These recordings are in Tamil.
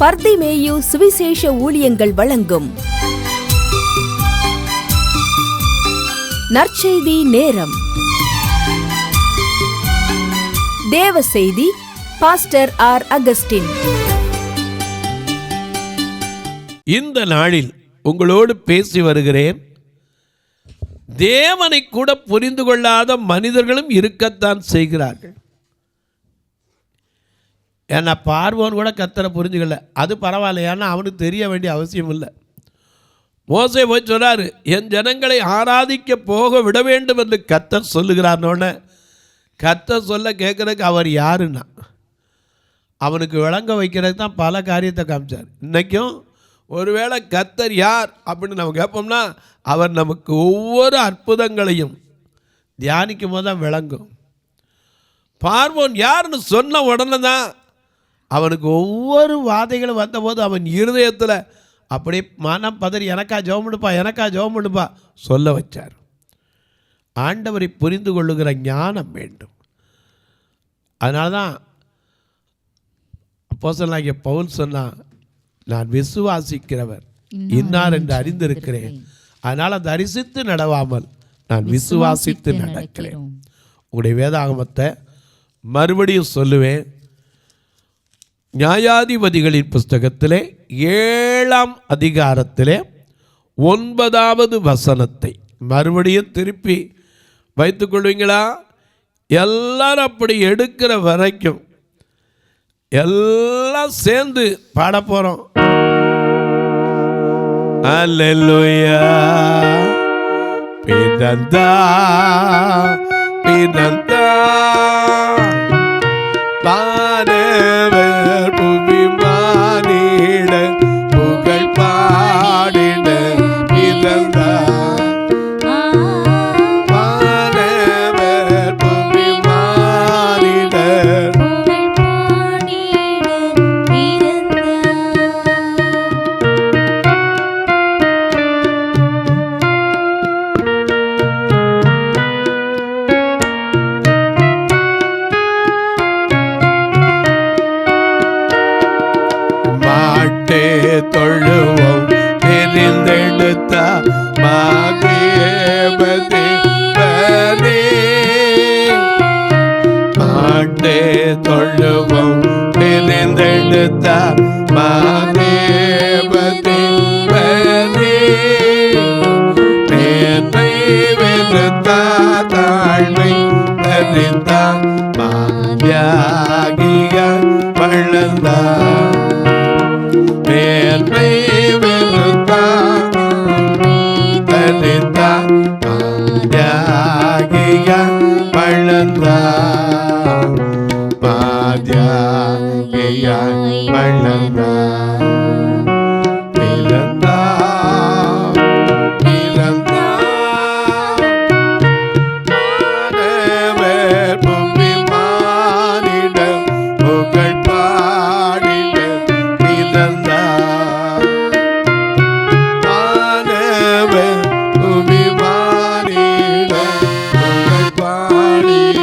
பர்திமேயு சுவிசேஷ ஊழியங்கள் வழங்கும் நற்செய்தி நேரம். தேவ செய்தி பாஸ்டர் ஆர். அகஸ்டின். இந்த நாளில் உங்களோடு பேசி வருகிறேன். தேவனை கூட புரிந்து கொள்ளாத மனிதர்களும் இருக்கத்தான் செய்கிறார்கள். ஏன்னா பார்வோன் கூட கர்த்தரை புரிஞ்சுக்கல, அது பரவாயில்ல, ஏன்னா அவனுக்கு தெரிய வேண்டிய அவசியம் இல்லை. மோசே போய் சொன்னார், என் ஜனங்களை ஆராதிக்க போக விட வேண்டும் என்று கர்த்தர் சொல்லுகிறார்னோடனே கர்த்தர் சொல்ல கேட்குறதுக்கு அவர் யாருன்னா அவனுக்கு விளங்க வைக்கிறதுக்கு தான் பல காரியத்தை காமிச்சார். இன்றைக்கும் ஒருவேளை கர்த்தர் யார் அப்படின்னு நம்ம கேட்போம்னா அவர் நமக்கு ஒவ்வொரு அற்புதங்களையும் தியானிக்கும் போது தான் விளங்கும். பார்வோன் யாருன்னு சொன்ன உடனே தான் அவனுக்கு ஒவ்வொரு வாதைகளும் வந்தபோது அவன் இருதயத்தில் அப்படியே மனம் பதறி எனக்கா ஜெபம் பண்ணுப்பா சொல்ல வச்சார். ஆண்டவரை புரிந்து கொள்ளுகிற ஞானம் வேண்டும். அதனால தான் அப்போஸ்தலனாகிய பவுல் சொன்னான், நான் விசுவாசிக்கிறவர் இன்னார் என்று அறிந்திருக்கிறேன், அதனால் தரிசித்து நடவாமல் நான் விசுவாசித்து நடக்கிறேன். உங்களுடைய வேதாகமத்தை மறுபடியும் சொல்லுவேன். நியாயாதிபதிகளின் புஸ்தகத்திலே 7ஆம் அதிகாரத்திலே 9வது வசனத்தை மறுபடியும் திருப்பி வைத்துக் கொள்வீங்களா? எல்லாரும் அப்படி எடுக்கிற வரைக்கும் எல்லாம் சேர்ந்து பாட போறோம். அல்லேலூயா பிதந்தா பிதந்தா பாடவர் புவிமானிட புகழ் பாடிட பிதந்தா பாடவர் புவிமானிட தொழுவோம் தெரிந்தெடுத்த மாகியபதி பனே மாட்டே தொழுவோம் தெரிந்தெடுத்த மாகியபதி பனே மேன்மை வெறுத்த தாழ்மை தரித்த மாயாகிய வளர்ந்தா மேன்மை வெறுத்தா தரித்தா மாயாகிய வளர்ந்தா மாயாகிய வளர்ந்தா பிறந்தா பிறந்தா மாணவர் புவிமானிட புகழ் பாடிட பிறந்தா மாணவர் புவிமானிட புகழ் பாடிட.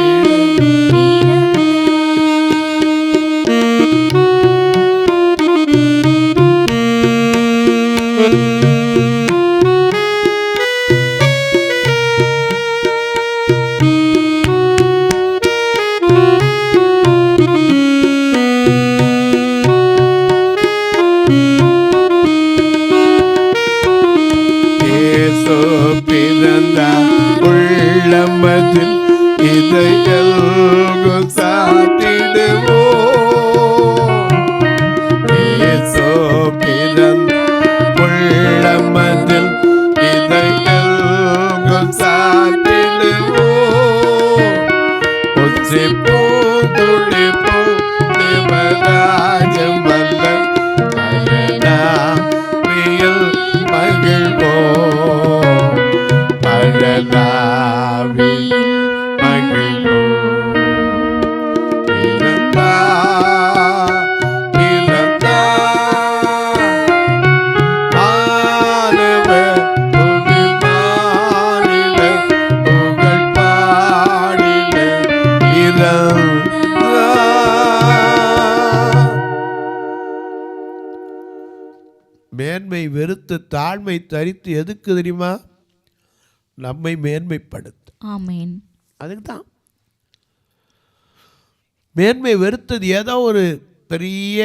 உள்ளமதில் இதைகள் சாத்திடுவோம் மேன்மை வெறுத்து தாழ்மை தரித்து எதுக்கு தெரியுமா? நம்மை மேன்மைப்படுத்து. ஆமென். அதுக்கு தான் மேன்மை வெறுத்தது. ஏதோ ஒரு பெரிய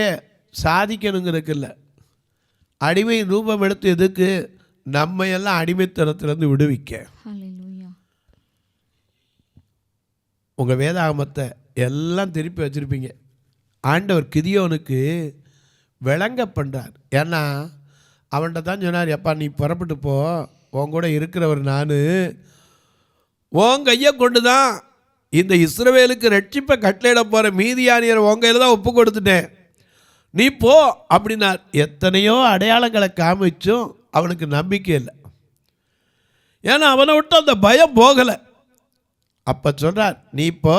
சாதிக்கணுங்கிறதுக்கு இல்லை. அடிமை ரூபம் எடுத்து எதுக்கு? நம்ம எல்லாம் அடிமைத்தனத்திலிருந்து விடுவிக்க. ஹல்லேலூயா. உங்கள் வேதாகமத்தை எல்லாம் திருப்பி வச்சுருப்பீங்க. ஆண்டவர் கிதியோனுக்கு விளங்க பண்ணுறார். ஏன்னா அவன்கிட்ட தான் சொன்னார், எப்பா நீ புறப்பட்டு போ, உன் கூட இருக்கிறவர் நான், உன் கையை கொண்டு தான் இந்த இஸ்ரவேலுக்கு ரட்சிப்பை கட்டளையிட போகிற மீதியானியர் உன் கையில் தான் ஒப்பு கொடுத்துட்டேன், நீ போ அப்படின்னார். எத்தனையோ அடையாளங்களை காமிச்சும் அவனுக்கு நம்பிக்கை இல்லை. ஏன்னா அவனை விட்டு அந்த பயம் போகலை. அப்போ சொல்கிறார், நீ இப்போ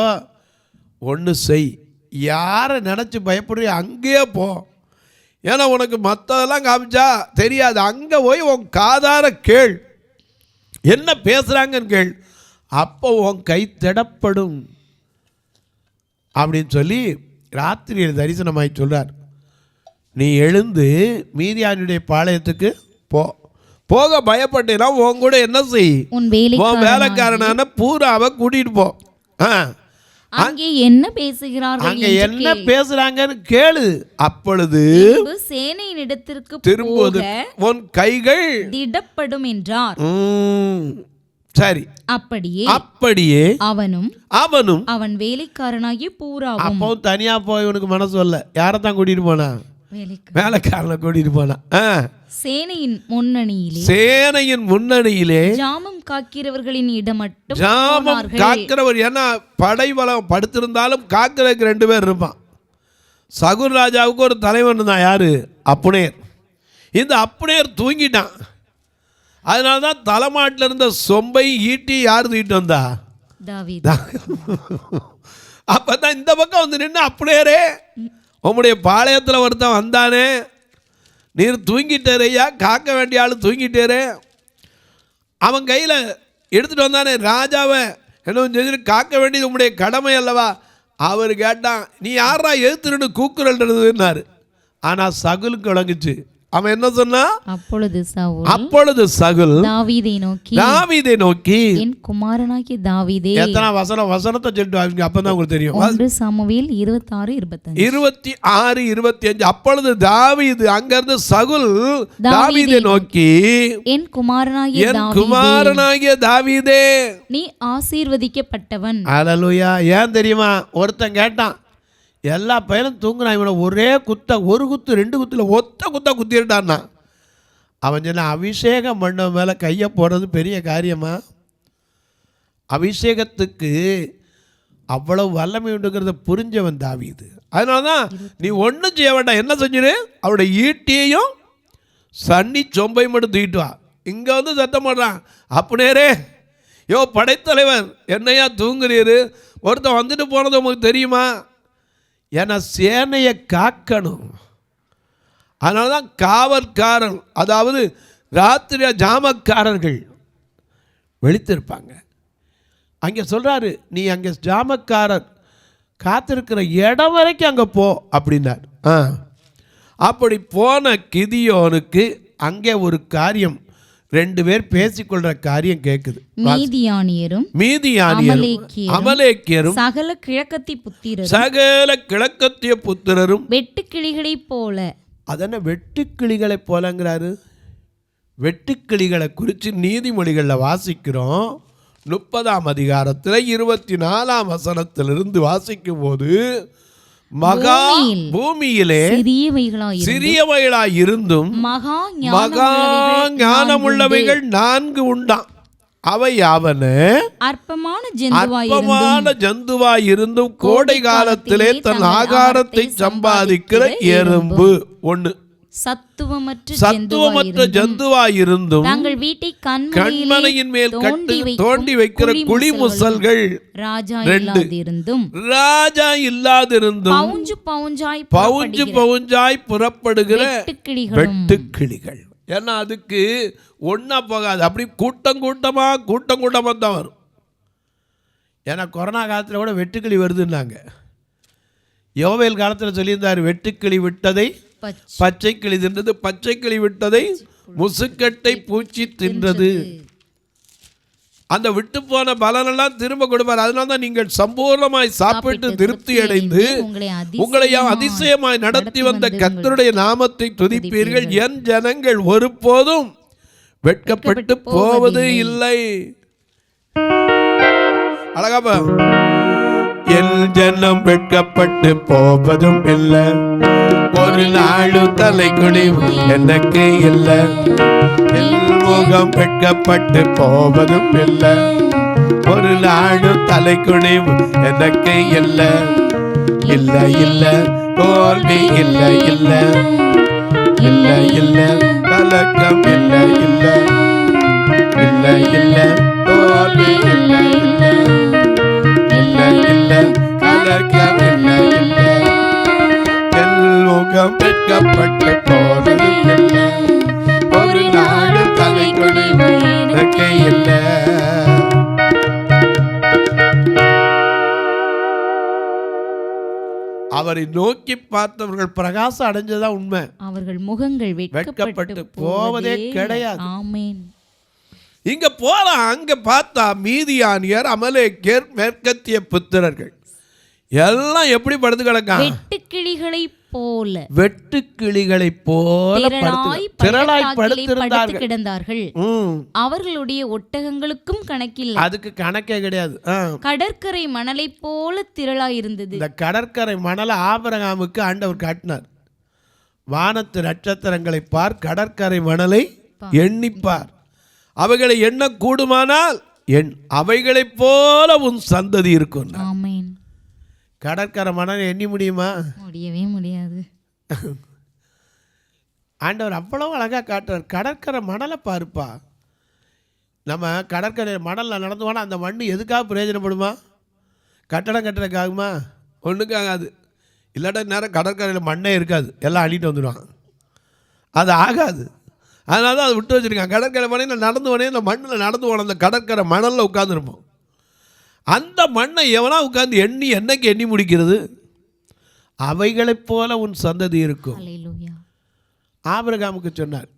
ஒன்று செய், யாரை நினச்சி பயப்படுறியோ அங்கேயே போ. ஏன்னா உனக்கு மற்றதெல்லாம் காமிச்சா தெரியாது. அங்கே போய் உன் காதார கேள், என்ன பேசுகிறாங்கன்னு கேள், அப்போ உன் கை திடப்படும் அப்படின்னு சொல்லி ராத்திரியில் தரிசனமாகி சொல்கிறார். நீ எழுந்து மீதியானுடைய பாளையத்துக்கு போ. போக பயப்பட்டேன்னா உன் கூட என்ன செய், உன் வேலைக்காரனான பூராவை கூட்டிகிட்டு போ. அங்கே என்ன பேசுகிறார்கள், அங்கே என்ன பேசுறாங்கன்னு கேளு. அப்பொழுது சேனையினிடத்திற்கு திரும்புவது உன் கைகள் திடப்படும் என்றார். சரி, அப்படியே அவனும் அவன் வேலைக்காரனாகி பூராவும். அப்போ தனியா போய் உனக்கு மனசு வரல. யாரைத்தான் கூட்டிட்டு போனா? வேலைக்காரனை கூட்டிட்டு போனா. சேனையின் முன்னணியிலே ஜாமம் காக்கிறவர்களின் இடம் மட்டும் ஜாமம் காக்கிறவர். ஏன்னா படைபலம் படுத்திருந்தாலும் காக்கிறதுக்கு 2 பேர் இருப்பான். சகுர் ராஜாவுக்கு ஒரு தலைவன் தான். யாரு? அப்புனேர். இந்த அப்புனேர் தூங்கிட்டான். அதனால தான் தலைமாட்டில் இருந்த சொம்பை ஈட்டி யார் தூக்கிட்டு வந்தா? தாவீது. அப்பதான் இந்த பக்கம் வந்து நின்று, அப்புனேரே உம்முடைய பாளையத்தில் ஒருத்தன் வந்தானே, நீர் தூங்கிட்டேரையா, காக்க வேண்டிய ஆள் தூங்கிட்டேரே, அவன் கையில் எடுத்துகிட்டு வந்தானே ராஜாவை என்ன செஞ்சு காக்க வேண்டியது உம்முடைய கடமை அல்லவா? அவர் கேட்டான், நீ யாரா எழுத்துருன்னு கூக்குறல்ன்றதுன்னாரு. ஆனால் சகுலுக்கு விளங்குச்சு. அவன் என்ன சொன்னா? அப்பொழுது சகுல் தாவீதை நோக்கி என் குமாரனாகிய தாவீதே. எத்தனை வசனத்தை சொல்லிட்டு அப்பதான் உங்களுக்கு தெரியும். 1 சாமுவேல் 26:25. அப்பொழுது தாவீது, அங்கிருந்து சகுல் தாவீதை நோக்கி என் குமாரனாகிய தாவீதே நீ ஆசீர்வதிக்கப்பட்டவன். அல்லேலூயா. ஏன் தெரியுமா? ஒருத்தன் கேட்டான், எல்லா பையனும் தூங்குறான், இவனை ஒரே குத்த, ஒரு குத்து 2 குத்துல ஒத்த குத்தா குத்திட்டான்னா. அவன் சொன்ன, அபிஷேகம் பண்ண மேலே கையை போடுறது பெரிய காரியமா? அபிஷேகத்துக்கு அவ்வளவு வல்லமை உண்டுங்கிறத புரிஞ்சவன் தாவீது. அதனால தான் நீ ஒன்றும் செய்ய வேண்டாம், என்ன செஞ்சிரு, அவருடைய ஈட்டியையும் சன்னி சொம்பை மட்டும் தூக்கிட்டு வா. இங்கே வந்து சத்தம் போடுறான், அப்புனேரே யோ படைத்தலைவர், என்னையா தூங்குறீரு? ஒருத்தன் வந்துட்டு போனது உங்களுக்கு தெரியுமா? ஏன்னா சேனையை காக்கணும். அதனால தான் காவல்காரன், அதாவது ராத்திரி ஜாமக்காரர்கள் வெளித்திருப்பாங்க. அங்கே சொல்கிறாரு, நீ அங்கே ஜாமக்காரர் காத்திருக்கிற இடம் வரைக்கும் அங்கே போ அப்படின்னார். அப்படி போன கிதியோனுக்கு அங்கே ஒரு காரியம், 2 பேர் பேசிக்கொள்ற காரியம் கேட்குது. மீதியானியரும் அமலேக்கியரும் சகல கிழக்கத்திய புத்திரரும் வெட்டுக்கிளிகளைப் போல. அதென்ன வெட்டுக்கிளிகளை போலங்கிறாரு? வெட்டுக்கிளிகளை குறித்து நீதிமொழிகளில் வாசிக்கிறோம். 30ஆம் அதிகாரத்தில் 24ஆம் வசனத்திலிருந்து வாசிக்கும் போது, மகா பூமியிலே சிறியவைகளாய் இருந்தும் மகா ஞானமுள்ளவைகள் 4 உண்டாம். அவை யாவன? அற்பமான ஜந்துவாய் இருந்தும் கோடை காலத்திலே தன் ஆகாரத்தை சம்பாதிக்கிற எறும்பு 1. சத்துவமற்ற ஜந்துவாயிருந்தும் தங்கள் வீட்டை கண்மனையின் மேல் தோண்டி வைக்கிற குளிமுசல்கள். ராஜா இல்லாதிருந்தும் பவுஞ்சு பவுஞ்சாய் புறப்படுகிற வெட்டுக்கிளிகள். ஏன்னா அதுக்கு ஒன்னா போகாது, அப்படி கூட்டம் கூட்டமா தான் வரும். ஏன்னா கொரோனா காலத்தில் கூட வெட்டுக்கிளி வருதுன்னாங்க. யோவேல் காலத்தில் சொல்லியிருந்தார், வெட்டுக்கிளி விட்டதை பச்சை கிளி தின்றது. பச்சை கிளி விட்டதை முசுக்கட்டை பூச்சி தின்றது. அந்த விட்டு போன பலனெல்லாம் திரும்ப கொடுப்பார். அதனால தான் நீங்கள் சம்பூர்ணமாய் சாப்பிட்டு திருப்தி அடைந்து உங்களை அதிசயமாய் நடத்தி வந்த கர்த்தருடைய நாமத்தை துதிப்பீர்கள். என் ஜனங்கள் ஒருபோதும் வெட்கப்பட்டு போவது இல்லை. அழகாப்பா, என் ஜனம் வெட்கப்பட்டு போவதும் இல்லை, ஒரு நாளும் தலை குனிவு எனக்கு இல்லை. என் முகம் வெட்கப்பட்டு போவதும் இல்லை, ஒரு நாளும் தலை குனிவு எனக்கு இல்லை. இல்லை இல்லை தோல்வி இல்லை, இல்லை இல்லை இல்லை கலக்கம் இல்லை, இல்லை இல்லை இல்லை தோல்வி இல்லை, இல்லை இல்லை இல்லை கலக்கம் இல்லை, இல்லை முகம் வெட்கப்பட்டு போவதும் இல்லை, ஒரு நாடு தலை குனிவு எனக்கு இல்லை. அவரை நோக்கி பார்த்தவர்கள் பிரகாசம் அடைஞ்சதா உண்மை. அவர்கள் முகங்கள் வெட்கப்பட்டு போவதே கிடையாது. ஆமென். இங்க போலாம், அங்க பார்த்தா மீதியானியர், அமலேக்கியர், மேற்கத்திய புத்திரர்கள் எல்லாம் எப்படி படுத்து கிடக்காங்க? வெட்டுக்கிளிகளை போல, வெட்டுக்கிளிகளை போல திரளாய் படுத்து கிடந்தார்கள். அவர்களுடைய ஒட்டகங்களுக்கும் கணக்கில்லை. அதுக்கு கணக்கே கிடையாது. கடற்கரை மணலை போல திரளாய் இருந்தது. இந்த கடற்கரை மணலை ஆபிரகாமுக்கு ஆண்டவர் காட்டினார். வானத்து நட்சத்திரங்களை பார், கடற்கரை மணலை எண்ணிப்பார், அவைகளை எண்ண கூடுமானால் அவைகளைப் போல உன் சந்ததி இருக்கும். ஆமென். கடற்கரை மணலை எண்ணி முடியுமா? முடியவே முடியாது. ஆண்டவர் அவ்வளவு அழகாக காட்டுறார். கடற்கரை மணலை பாருப்பா. நம்ம கடற்கரை மணலில் நடந்து போனால் அந்த மண் எதுக்காக பிரயோஜனப்படுமா? கட்டடம் கட்டுறதுக்காகுமா? ஒன்றுக்காகாது. இல்லாட்டா நேரம் கடற்கரையில் மண்ணே இருக்காது, எல்லாம் அள்ளிட்டு வந்துடுவாங்க. அது ஆகாது. அதனால தான் அதை விட்டு வச்சுருக்காங்க. கடற்கரை மண்ணில் நடந்து போனே இந்த மண்ணில் நடந்து போன அந்த கடற்கரை மணலில் உட்காந்துருப்போம். அந்த மண்ணை எவனா உட்கார்ந்து எண்ணி என்னைக்கு எண்ணி முடிக்கிறது? அவைகளைப் போல உன் சந்ததி இருக்கும். ஆபிரகாமுக்கு சொன்னார்.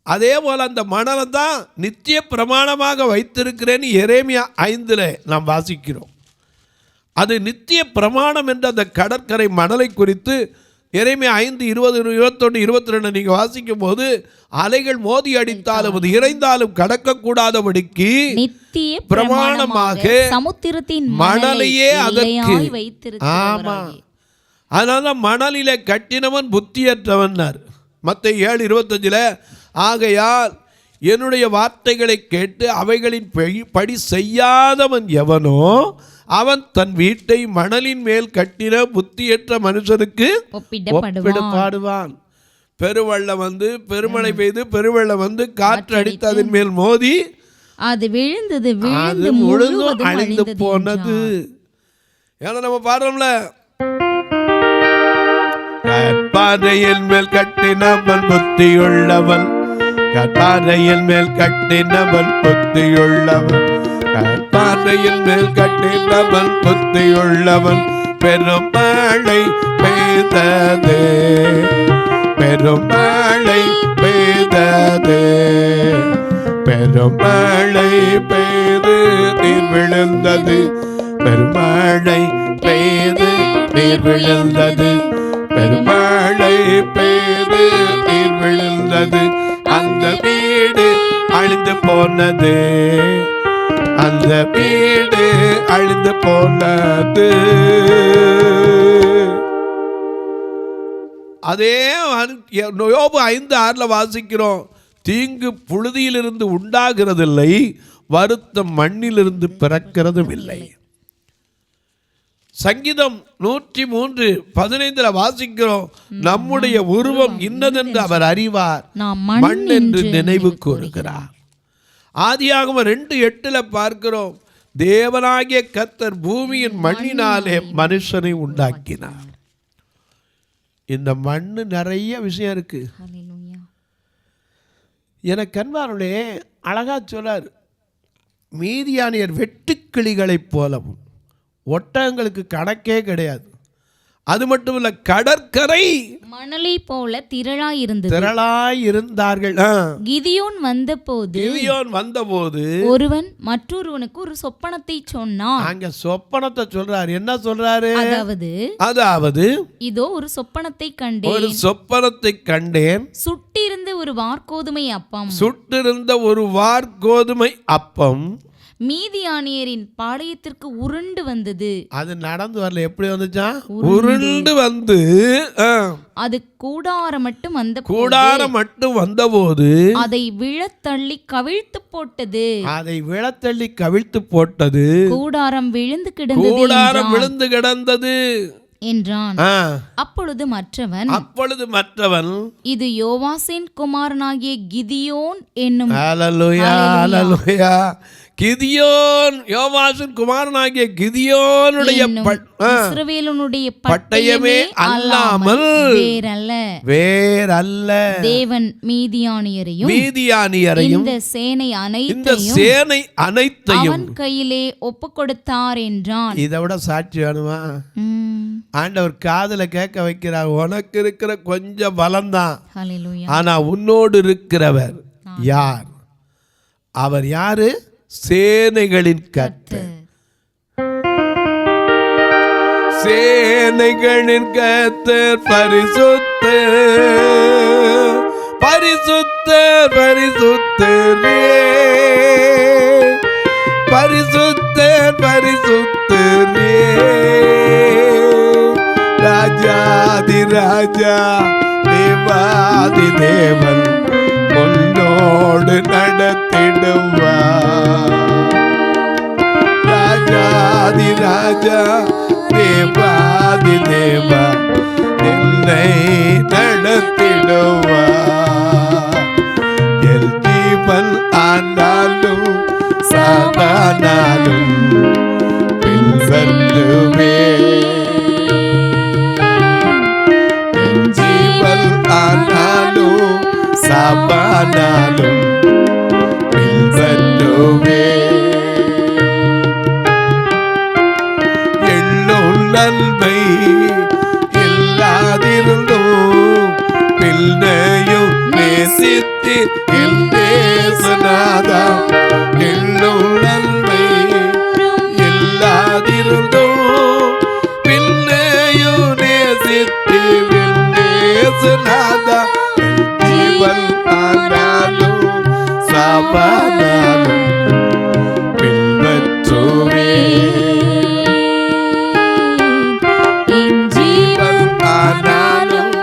அதே போல அந்த மணலை தான் நித்திய பிரமாணமாக வைத்திருக்கிறேன்னு எரேமியா 5 நாம் வாசிக்கிறோம். அது நித்திய பிரமாணம் என்ற அந்த கடற்கரை மணலை குறித்து எரேமியா 5, 20, 21, 22 நீங்கள் வாசிக்கும் போது, அலைகள் மோதி அடித்தாலும் அது இறைந்தாலும் கடக்கக்கூடாதபடிக்கு நித்திய பிரமாணமாக சமுத்திரத்தின் மணலையே அதற்கு. ஆமா, அதனால மணலிலே கட்டினவன் புத்தியற்றவன். மத்தேயு 7:25 ஆகையால் என்னுடைய வார்த்தைகளை கேட்டு அவைகளின் படி செய்யாதவன் எவனோ அவன் தன் வீட்டை மணலின் மேல் கட்டின புத்தியற்ற மனுஷனுக்கு ஒப்பிடப்படுவான். பெருவெள்ளம் வந்து, பெருமழை பெய்து, பெருவெள்ளம் வந்து காற்று அடித்து அதன் மேல் மோதி அது விழுந்தது, அது முழுதும் அழிந்து போனது. ஏன்னா நம்ம பாடுறோம்ல, கற்பாறையின் மேல் கட்டினவன் புத்தியுள்ளவன், கற்பாறையின் மேல் கட்டினவன் புத்தியுள்ளவன், கற்பாறையின் மேல் கட்டினவன் புத்தியுள்ளவன். பெருமழை பெய்தது, பெருமழை பெய்தது, பெருமழை பெய்து நீர் விழுந்தது, பெருமழை பெய்து நீர் விழுந்தது, பெருமழை பெய்து நீர் விழுந்தது. அந்த வீடு அழிந்து போனது, அந்த வீடு அழிந்து போனது. அதே யோபு 5:6 வாசிக்கிறோம். தீங்கு புழுதியிலிருந்து உண்டாகிறதில்லை, வருத்தம் மண்ணிலிருந்து பிறக்கிறதும் இல்லை. சங்கீதம் 103:15 வாசிக்கிறோம். நம்முடைய உருவம் இன்னதென்று அவர் அறிவார், மண் என்று நினைவு கூறுகிறார். ஆதியாகமம் 2:8 பார்க்கிறோம். தேவனாகிய கர்த்தர் பூமியின் மண்ணினாலே மனுஷனை உண்டாக்கினார். இந்த மண்ணு நிறைய விஷயம் இருக்கு. எனக்கு கண்பாருடைய அழகா சொல்லார். மீதியானியர் வெட்டுக்கிளிகளைப் போலவும், ஒட்டகங்களுக்கு கணக்கே கிடையாது. அது மட்டும் இல்ல, கடற்கரை மணலை போல திரளாயிருந்தது. திரளாய் இருந்தார்கள். கிதியோன் வந்தபோது ஒருவன் மற்றொருவனுக்கு ஒரு சொப்பனத்தை சொன்னான். அங்க சொப்பனத்தை சொல்றாரு. என்ன சொல்றாரு? அதாவது இதோ ஒரு சொப்பனத்தை கண்டேன். சுட்டிருந்த ஒரு வார்கோதுமை அப்பம் மீதியானியரின் பாளையத்திற்கு உருண்டு வந்தது. அது நடந்து வரல, எப்படி வந்துச்சா? உருண்டு வந்து அது கூடாரம் மட்டும் வந்தபோது அதை விழத்தள்ளி கவிழ்த்து போட்டது. கூடாரம் விழுந்து கிடந்தது என்றான். அப்பொழுது மற்றவன் இது யோவாசின் குமாரனாகிய கிதியோன் என்னும். கிதியோன், யோவாசின் குமாரனாகிய கிதியோனுடைய இஸ்ரவேலுடைய பட்டயமே அல்லாமல் வேறல்ல. தேவன் மீதியானியரையும் இந்த சேனை அனைத்தையும் அவன் கையிலே ஒப்பு கொடுத்தார் என்றான். இதை விட சாட்சி வேணுமா? ஆண்டவர் காதுல கேட்க வைக்கிறார். உனக்கு இருக்கிற கொஞ்சம் பலம்தான், ஆனா உன்னோடு இருக்கிறவர் யார்? அவர் யாரு? சேனைகளின் கர்த்தர். சேனைகளின் கர்த்தர் பரிசுத்தர், பரிசுத்தர், பரிசுத்தரே, பரிசுத்தர், பரிசுத்தரே. ராஜாதி ராஜா, தேவாதி தேவன் உன்னோடு நடத்திடுவார். ராஜாதி ராஜா, தேவாதி தேவா, என்னை நடத்திடுவார். என் ஜீவன் ஆனாலும் சாதானாலும் பின்செல்லுவே. என் ஜீவன் ஆனாலும் சாபானாலும் பின்செல்லுவே. எள்ளும் நன்மை இல்லாதிருந்தும் பிள்ளையும் நேசித்து என் தேசநாதா. எள்ளும் நன்மை இல்லாதிருந்தும் பிள்ளையும் நேசித்து என் தேசநாதா. ஜீவன் ஆனாலும் சாபானாலும் பின்பற்றுவே. ஜீவன் ஆனாலும்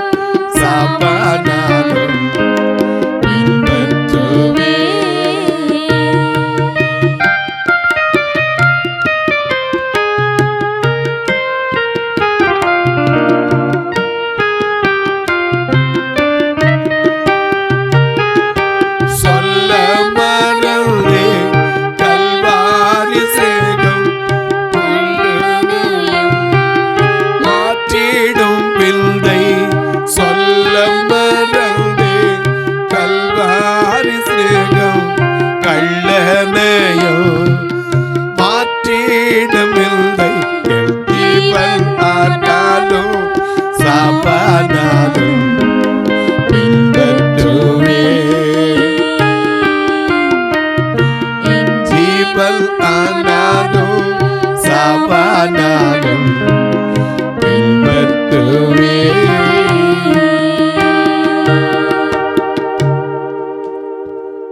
சாபானாலும் பின்பற்றுவே.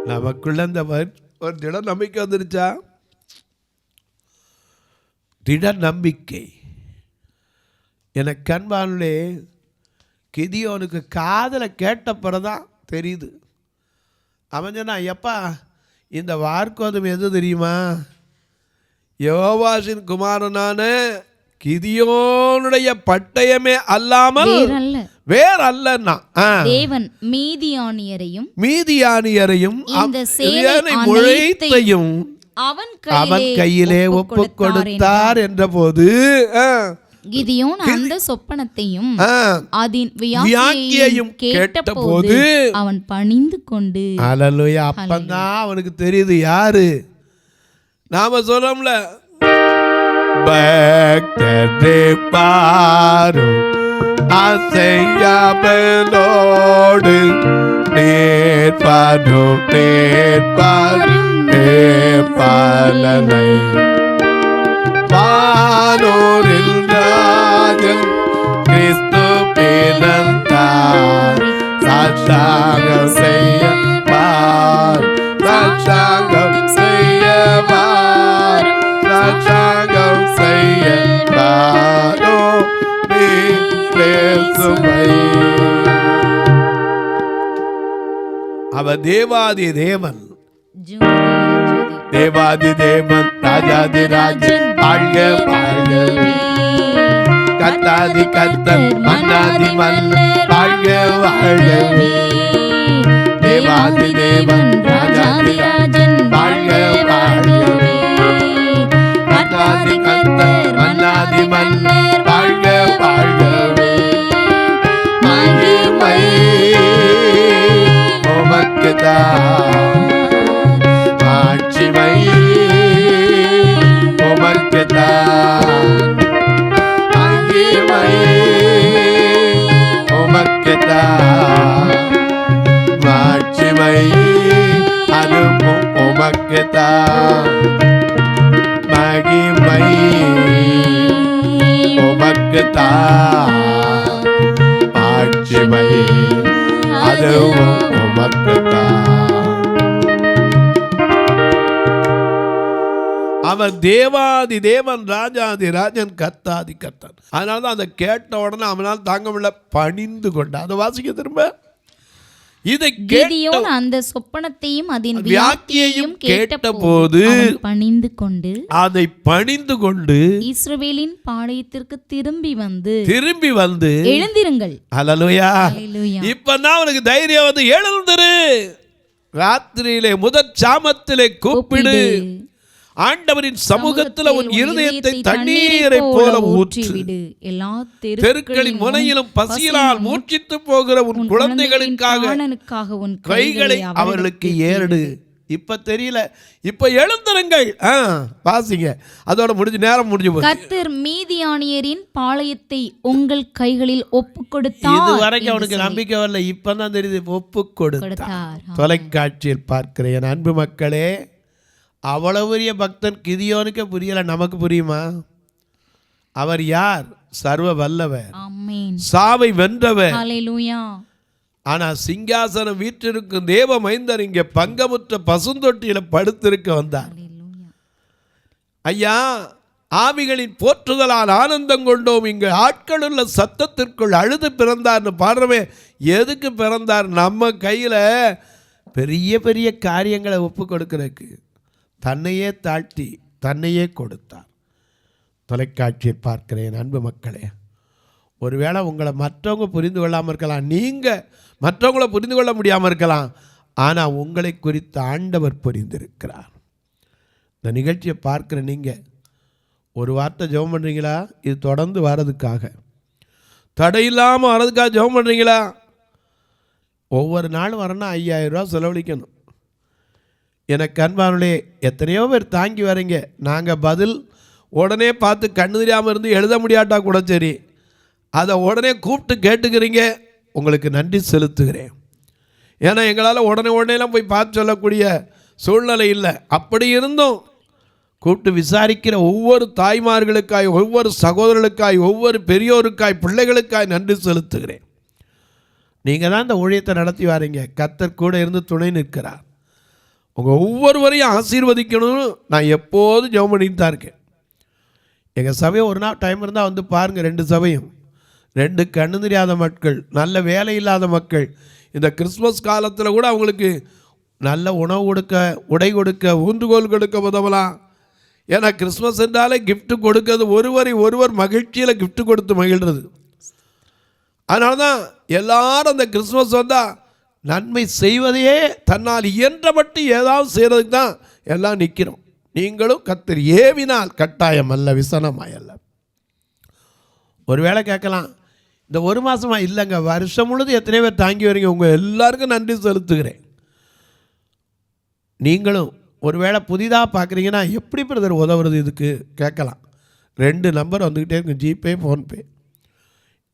நமக்குள்ள இந்த ஒரு திட நம்பிக்கை வந்துருச்சா? திட நம்பிக்கை. எனக்கு அன்பானே, கிதியோனுக்கு காதில் கேட்ட பிறதான் தெரியுது. அவன் சொன்னா, எப்பா இந்த வார்கோதுமை எது தெரியுமா? யோவாசின் குமாரனான கிதியோனுடைய பட்டயமே அல்லாமல் வேறல்லன்னா தேவன் மீதியானியரையும் இந்த சேனை முழைத்தையும் அவன் கையிலே ஒப்பு கொடுத்தார் என்ற போது கிதியோன் அந்த சொப்பனத்தையும் அதன் வியாக்கியையும் கேட்டபோது அவன் பணிந்து கொண்டு. அல்லேலூயா. அப்பந்தான் அவனுக்கு தெரியுது யாரு. நாம சொல்றோம்ல, பக்தரே பாரும் அசையாமலோடு நேர்பாரும் பலனை வானோரில் ராஜன் கிறிஸ்து பிறந்தார். சாட்சாங்கம் செய்ய சாட்சாங்கம் செய்ய சாட்சாங்கம் செய்ய அவர் தேவாதி தேவன், தேவாதி தேவன், ராஜாதி ராஜன், வாழ்க வாழ்கவே. கத்தாதி கத்தன், மன்னாதி மன்னன், வாழ்க வாழ்கவே. தேவாதி தேவன், ராஜாதி ராஜன், வாழ்க வாழ்கவே. கத்தாதி கத்தன், மன்னாதி மன்னன், வாழ்க வாழ்கவே. மகிமை உமக்குதான், மாட்சிமை உமக்குதான், மகிமை உமக்குதான், மாட்சிமை அதுவும் உமக்குதான், மகிமை உமக்குதான், மாட்சிமை அதுவும் உமக்குதான். அவன் தேவாதி தேவன், ராஜாதி ராஜன், கத்தாதி கத்தன். அதனால தான் அதை கேட்ட உடனே அவனால் தாங்க முடியல, பணிந்து கொண்டான். அதை வாசிக்க திரும்ப. இதை கிதியோன் அந்த சொப்பனத்தையும் அதன் வியாக்கியையும் கேட்டபோது பணிந்து கொண்டு அதை பணிந்து கொண்டு இஸ்ரவேலின் பாளையத்திற்கு திரும்பி வந்து எழுந்திருங்கள். அல்லேலூயா. இப்பதான் அவனுக்கு தைரியம் வந்து, எழுந்திரு, ராத்திரியிலே முதற் சாமத்திலே கூப்பிடு, ஆண்டவரின் சமூகத்தில் உன் இருதயத்தை தண்ணீரை போல ஊற்றிவிடு, எல்லா தெருக்களின் முனையிலும் பசியினால் மூச்சித்து போகிற உன் குழந்தைகளுக்காக உன் கைகளை அவர்களுக்கு ஏறு. இப்ப தெரியல, இப்ப எழுந்திருங்கள். வாசிங்க, அதோட முடிஞ்சு நேரம் முடிஞ்சு போச்சு. கர்த்தர் மீதியானியரின் பாளையத்தை உங்கள் கைகளில் ஒப்பு கொடுத்தார். இது வரைக்கும் அவனுக்கு நம்பிக்கை வரல, இப்பதான் தெரியுது ஒப்பு கொடுத்தார். தொலைக்காட்சியில் பார்க்கிற என் அன்பு மக்களே, அவ்வளவு பெரிய பக்தன் கிதியோனுக்கு புரியல, நமக்கு புரியுமா? அவர் யார்? சர்வ வல்லவர், சாவை வென்றவர். ஆனா சிங்காசனம் வீற்றிருக்கும் தேவ மைந்தர் இங்கே பங்கமுற்ற பசுந்தொட்டியில படுத்திருக்க வந்தார். ஐயா, ஆவிகளின் போற்றுதலால் ஆனந்தம் கொண்டோம், இங்கு ஆட்களுள்ள சத்தத்திற்குள் அழுது பிறந்தார்னு பாடுறவே. எதுக்கு பிறந்தார்? நம்ம கையில பெரிய பெரிய காரியங்களை ஒப்பு கொடுக்கிறதுக்கு தன்னையே தாழ்த்தி தன்னையே கொடுத்தார். தொலைக்காட்சியை பார்க்கிறேன் அன்பு மக்களே, ஒருவேளை உங்களை மற்றவங்க புரிந்து கொள்ளாமல் இருக்கலாம், நீங்கள் மற்றவங்களை புரிந்து கொள்ள முடியாமல் இருக்கலாம், ஆனால் உங்களை குறித்து ஆண்டவர் புரிந்திருக்கிறார். இந்த நிகழ்ச்சியை பார்க்குற நீங்கள் ஒரு வார்த்தை ஜெபம் பண்ணுறீங்களா? இது தொடர்ந்து வர்றதுக்காக, தடையில்லாமல் வர்றதுக்காக ஜெபம் பண்ணுறீங்களா? ஒவ்வொரு நாளும் வரணும் 5000 ரூபா செலவழிக்கணும். எனக்கு அன்பானே, எத்தனையோ பேர் தாங்கி வரீங்க, நாங்கள் பதில் உடனே பார்த்து கண்ணு தெரியாமல் இருந்து எழுத முடியாட்டா கூட சரி, அதை உடனே கூப்பிட்டு கேட்டுக்கிறீங்க. உங்களுக்கு நன்றி செலுத்துகிறேன். ஏன்னா எங்களால் உடனேலாம் போய் பார்த்து சொல்லக்கூடிய சூழ்நிலை இல்லை. அப்படி இருந்தும் கூப்பிட்டு விசாரிக்கிற ஒவ்வொரு தாய்மார்களுக்காய், ஒவ்வொரு சகோதரர்களுக்காய், ஒவ்வொரு பெரியோருக்காய், பிள்ளைகளுக்காய் நன்றி செலுத்துகிறேன். நீங்கள் தான் இந்த ஊழியத்தை நடத்தி வாரீங்க. கர்த்தர் கூட இருந்து துணை நிற்கிறார். உங்கள் ஒவ்வொருவரையும் ஆசீர்வதிக்கணும்னு நான் எப்போதும் ஜெபம் பண்ணிட்டு தான் இருக்கேன். எங்கள் சபையை ஒரு நாள் டைம் இருந்தால் வந்து பாருங்கள். 2 சபையும் 2 கண்ணு தெரியாத மக்கள், நல்ல வேலை இல்லாத மக்கள், இந்த கிறிஸ்மஸ் காலத்தில் கூட அவங்களுக்கு நல்ல உணவு கொடுக்க, உடை கொடுக்க, ஊன்றுகோல் கொடுக்க உதவலாம். ஏன்னா கிறிஸ்மஸ் என்றாலே கிஃப்ட்டு கொடுக்கிறது, ஒருவர் மகிழ்ச்சியில் கிஃப்ட்டு கொடுத்து மகிழ்கிறது. அதனால தான் எல்லாரும் அந்த கிறிஸ்மஸ் வந்தால் நன்மை செய்வதையே தன்னால் இயன்ற மட்டும் ஏதாவது செய்கிறதுக்கு தான் எல்லாம் நிற்கிறோம். நீங்களும் கர்த்தர் ஏவினால் கட்டாயம் அல்ல, விசனமாயல்ல. ஒரு வேளை கேட்கலாம், இந்த 1 மாதமா இல்லைங்க, வருஷம் முழுது எத்தனை பேர் தாங்கி வரீங்க, உங்கள் எல்லாருக்கும் நன்றி செலுத்துகிறேன். நீங்களும் ஒரு வேளை புதிதாக பார்க்குறீங்கன்னா எப்படி பிரதர் உதவுறது இதுக்கு கேட்கலாம். 2 நம்பர் வந்துக்கிட்டே இருக்கும், ஜிபே, ஃபோன்பே.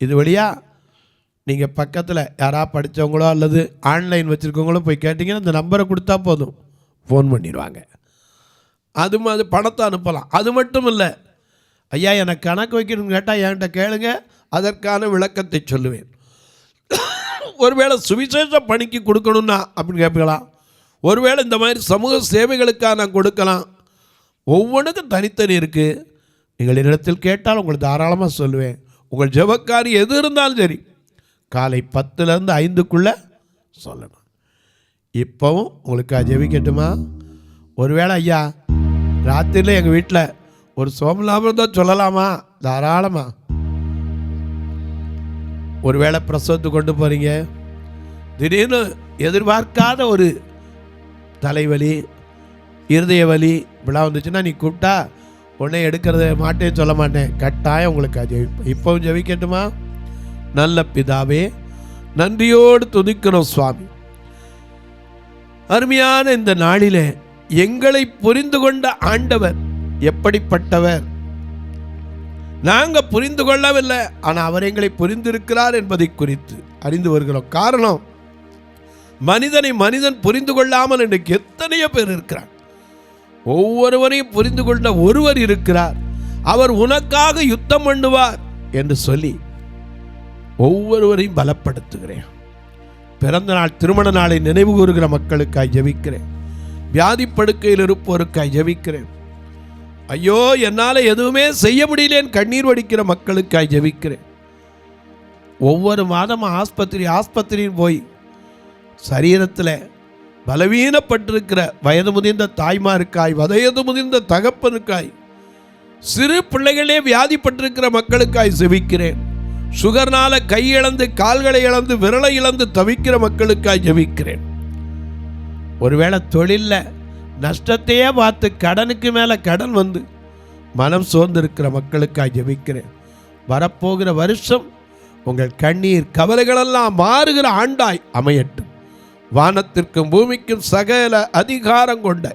இது வழியாக நீங்கள் பக்கத்தில் யாராவது படித்தவங்களோ அல்லது ஆன்லைன் வச்சுருக்கவங்களோ போய் கேட்டிங்கன்னா இந்த நம்பரை கொடுத்தா போதும், ஃபோன் பண்ணிடுவாங்க. அது பணத்தை அனுப்பலாம். அது மட்டும் இல்லை, ஐயா எனக்கு கணக்கு வைக்கணும்னு கேட்டால் என்கிட்ட கேளுங்க, அதற்கான விளக்கத்தை சொல்லுவேன். ஒருவேளை சுவிசேஷ பணிக்கு கொடுக்கணும்னா அப்படின்னு கேட்கலாம். ஒருவேளை இந்த மாதிரி சமூக சேவைகளுக்காக நான் கொடுக்கலாம். ஒவ்வொன்றுக்கும் தனித்தனி இருக்குது. நீங்கள் என்னிடத்தில் கேட்டால் உங்களுக்கு தாராளமாக சொல்லுவேன். உங்கள் ஜெபக்காரி எது இருந்தாலும் சரி, காலை 10லேருந்து 5க்குள்ளே சொல்லணும். இப்போவும் உங்களுக்கு ஜெபிக்கட்டுமா? ஒருவேளை ஐயா ராத்திரியில் எங்கள் வீட்டில் ஒரு சோமலாபம் தான் சொல்லலாமா? தாராளமா. ஒருவேளை பிரசவத்துக்கு கொண்டு போகிறீங்க, திடீர்னு எதிர்பார்க்காத ஒரு தலைவலி, இருதய வலி இப்படிலாம் வந்துச்சுன்னா நீ கூப்பிட்டா உடனே எடுக்கிறத மாட்டேன்னு சொல்ல மாட்டேன், கட்டாயம் உங்களுக்கு ஜெபிப்பேன். இப்போவும் ஜெபிக்கட்டுமா? நல்ல பிதாவே, நன்றியோடு துதிக்கிறோம் சுவாமி. அருமையான இந்த நாளிலே எங்களை புரிந்து கொண்ட ஆண்டவர் எப்படிப்பட்டவர் நாங்கள் புரிந்து கொள்ளவில்லை, ஆனால் அவர் எங்களை புரிந்திருக்கிறார் என்பதை குறித்து அறிந்து வருகிறோம். காரணம், மனிதனை மனிதன் புரிந்து கொள்ளாமல் இன்றைக்கு எத்தனையோ பேர் இருக்கிறார். ஒவ்வொருவரையும் புரிந்து கொண்ட ஒருவர் இருக்கிறார், அவர் உனக்காக யுத்தம் பண்ணுவார் என்று சொல்லி ஒவ்வொருவரையும் பலப்படுத்துகிறேன். பிறந்த நாள், திருமண நாளை நினைவு கூறுகிற மக்களுக்காய் ஜெபிக்கிறேன். வியாதி படுக்கையில் இருப்போருக்காய் ஜெபிக்கிறேன். ஐயோ என்னால் எதுவுமே செய்ய முடியலேன்னு கண்ணீர் வடிக்கிற மக்களுக்காய் ஜெபிக்கிறேன். ஒவ்வொரு மாதமும் ஆஸ்பத்திரின்னு போய் சரீரத்தில் பலவீனப்பட்டிருக்கிற வயது முதிர்ந்த தாய்மாருக்காய், வயது முதிர்ந்த தகப்பனுக்காய், சிறு பிள்ளைகளே வியாதிப்பட்டிருக்கிற மக்களுக்காய் ஜெபிக்கிறேன். சுகர்னால கை இழந்து, கால்களை இழந்து, விரலை இழந்து தவிக்கிற மக்களுக்காய் ஜெபிக்கிறேன். ஒருவேளை தொழிலில் நஷ்டத்தையே பார்த்து கடனுக்கு மேலே கடன் வந்து மனம் சோர்ந்திருக்கிற மக்களுக்காய் ஜெபிக்கிறேன். வரப்போகிற வருஷம் உங்கள் கண்ணீர் கவலைகளெல்லாம் மாறுகிற ஆண்டாய் அமையட்டும். வானத்திற்கும் பூமிக்கும் சகல அதிகாரம் கொண்ட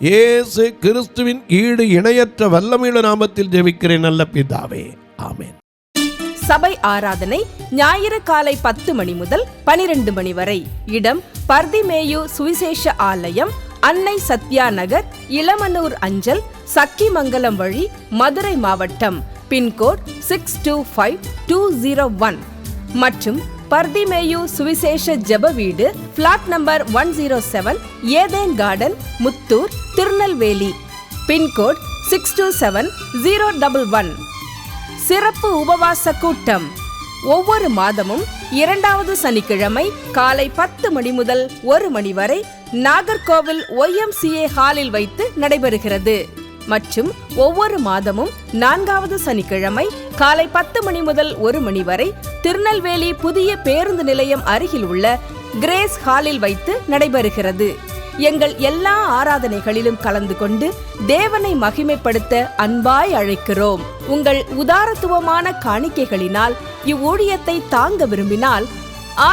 இயேசு கிறிஸ்துவின் ஈடு இணையற்ற வல்லமையுள்ள நாமத்தில் ஜெபிக்கிறேன் நல்ல பிதாவே, ஆமென். சபை ஆராதனை ஞாயிறு காலை 10 மணி முதல் 12 மணி வரை. இடம் பர்திமேயு சுவிசேஷ ஆலயம், அன்னை சத்யா நகர், இளமனூர் அஞ்சல், சக்கிமங்கலம் வழி, மதுரை மாவட்டம். பின்கோட் 625201 மற்றும் பர்திமேயு சுவிசேஷ ஜெப வீடு, flat number 107, Eden garden, Muthur, Tirunelveli. Pincode 627011. சிறப்பு உபவாச கூட்டம் ஒவ்வொரு மாதமும் 2வது சனிக்கிழமை காலை 10 மணி முதல் 1 மணி வரை நாகர்கோவில் YMCA ஹாலில் வைத்து நடைபெறுகிறது. மற்றும் ஒவ்வொரு மாதமும் 4வது சனிக்கிழமை காலை 10 மணி முதல் 1 மணி வரை திருநெல்வேலி புதிய பேருந்து நிலையம் அருகில் உள்ள கிரேஸ் ஹாலில் வைத்து நடைபெறுகிறது. எங்கள் எல்லா ஆராதனைகளிலும் கலந்து கொண்டு தேவனை மகிமைப்படுத்த அன்பாய் அழைக்கிறோம். உங்கள் உதாரத்துவமான காணிக்கைகளினால் இவ்வூழியத்தை தாங்க விரும்பினால்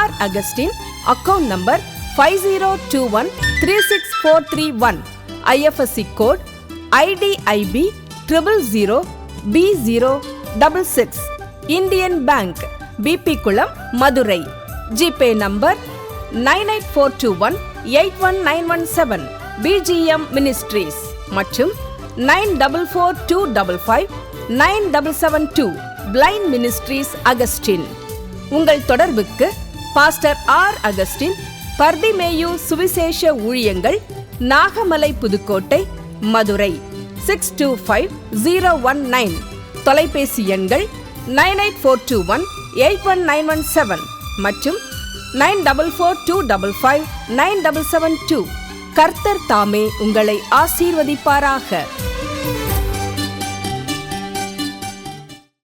R. Augustine, account number 5021364331, IFSC code IDIB 000B066, Indian bank, BP Kulam, Madurai. GPay number 98421819117, BGM ministries மற்றும் 9442559772, பிளைண்ட் மினிஸ்ட்ரீஸ் அகஸ்டின். உங்கள் தொடர்புக்கு பாஸ்டர் R. அகஸ்டின், பர்திமேயு சுவிசேஷ ஊழியங்கள், நாகமலை, புதுக்கோட்டை, மதுரை 625019. தொலைபேசி எண்கள் 9842181917 மற்றும் 9442559772. கர்த்தர் தாமே உங்களை ஆசீர்வதிப்பாராக.